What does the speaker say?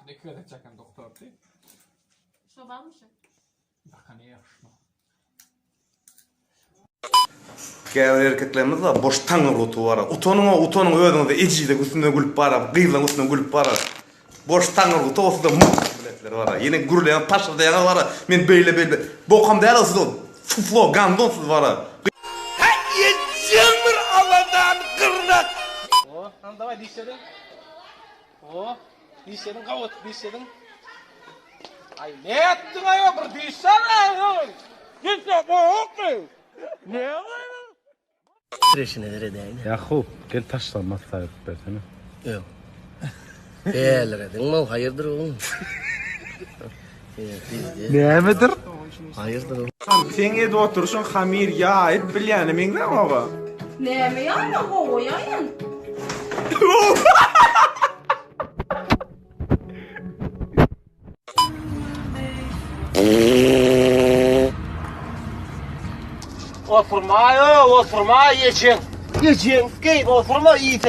Ne kadar çakan doktor değil. Şobanmışım. Bakın iyi yapışma. Gäbe erkeklerimiz var, boş taňyr gutu bar. Utonun özüňde ejide üstüne gülüp bar, gyýlan üstüne gülüp bar. Boş taňyr gutu osda biletler bar. Ýene gürleýän taşyrda ýaňa bar. Men beýle bokam däl osda fuflo gandonsuz bar. Hey yetişimir Allah'tan kırnak. Oh, tamam davay dişledin. Oh, dişledin kavat dişledin. Ay ne ettin ayol bir dişsene ayol. Dişle bu okey. Ne ayol? Streşine veredeyim. Yakup gel taşlanma sahip versene. Yok. Değerler edin mal hayırdır oğlum. Ne midir? Hayırdır oğlum. Sen evde oturuşun hamir ya hep bilýäni meňden oga. Näme ýa-da goýaýyn? Oturma ayol, oturma yeçin. Yeçin, gey oturma yiyin.